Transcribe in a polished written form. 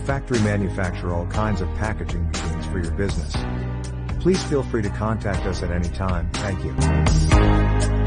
factory manufacture all kinds of packaging machines for your business. Please feel free to contact us at any time. Thank you.